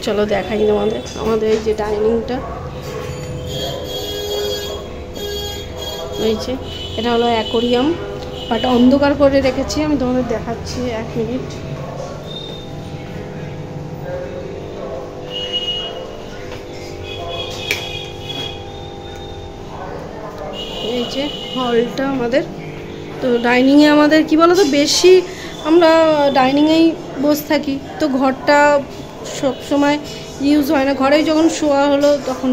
চলো দেখাই তোমাদের আমাদের এই যে ডাইনিংটা, এই যে এটা হলো অ্যাকোরিয়াম, বাট অন্ধকার করে রেখেছি। আমি তোমাদের দেখাচ্ছি, 1 মিনিট। এই যে হলটা আমাদের। তো ডাইনিংয়ে আমাদের কি বলো তো, বেশি আমরা ডাইনিংয়েই বসে থাকি, তো ঘরটা সব সময় ইউজ হয় না। ঘরেই যখন শোয়া হলো তখন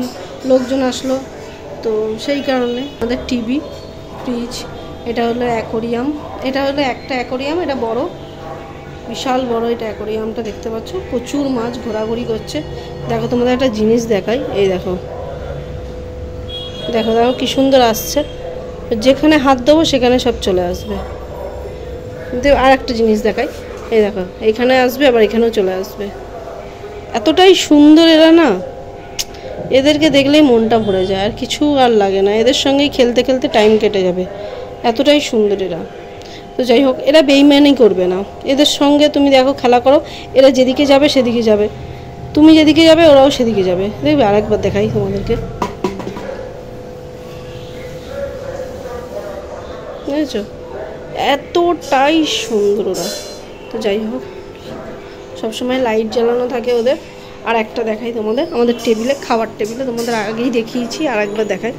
লোকজন আসলো, তো সেই কারণে আমাদের টিভি, ফ্রিজ, এটা হলো অ্যাকোরিয়াম। এটা হলো একটা অ্যাকোরিয়াম, এটা বড়, বিশাল বড় এটা অ্যাকোরিয়ামটা, দেখতে পাচ্ছ প্রচুর মাছ ঘোরাঘুরি করছে। দেখো তোমাদের একটা জিনিস দেখাই, এই দেখো দেখো দেখো কি সুন্দর আসছে, যেখানে হাত দেবো সেখানে সব চলে আসবে। কিন্তু আর একটা জিনিস দেখাই, এই দেখো এইখানে আসবে আবার এখানেও চলে আসবে। এতটাই সুন্দর এরা না, এদেরকে দেখলেই মনটা ভরে যায়, আর কিছু আর লাগে না, এদের সঙ্গেই খেলতে খেলতে টাইম কেটে যাবে, এতটাই সুন্দর এরা। তো যাই হোক, এরা বেইমানি করবে না, এদের সঙ্গে তুমি দেখো খেলা করো, এরা যেদিকে যাবে সেদিকে যাবে, তুমি যেদিকে যাবে ওরাও সেদিকে যাবে। দেখবে আরেকবার দেখাই তোমাদেরকে, বুঝেছো, এতটাই সুন্দর ওরা। তো যাই হোক, সবসময় লাইট জ্বালানো থাকে ওদের। আর একটা দেখাই তোমাদের, আমাদের টেবিলে, খাবার টেবিলে, তোমাদের আগেই দেখিয়েছি, আর একবার দেখাই।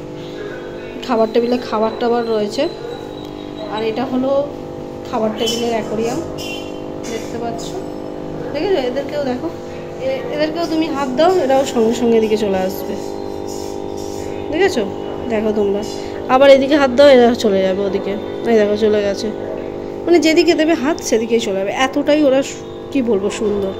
খাবার টেবিলে খাবার টাবার রয়েছে, আর এটা হলো খাবার টেবিলের অ্যাকোরিয়াম, দেখতে পাচ্ছ। দেখেছো, এদেরকেও দেখো, এদেরকেও তুমি হাত দাও, এরাও সঙ্গে সঙ্গে এদিকে চলে আসবে, দেখেছো। দেখো তোমরা আবার এদিকে হাত দাও, এরা চলে যাবে ওদিকে, এই দেখো চলে গেছে। মানে যেদিকে দেবে হাত সেদিকেই চলে যাবে, এতটাই ওরা কি বলবো সুন্দর।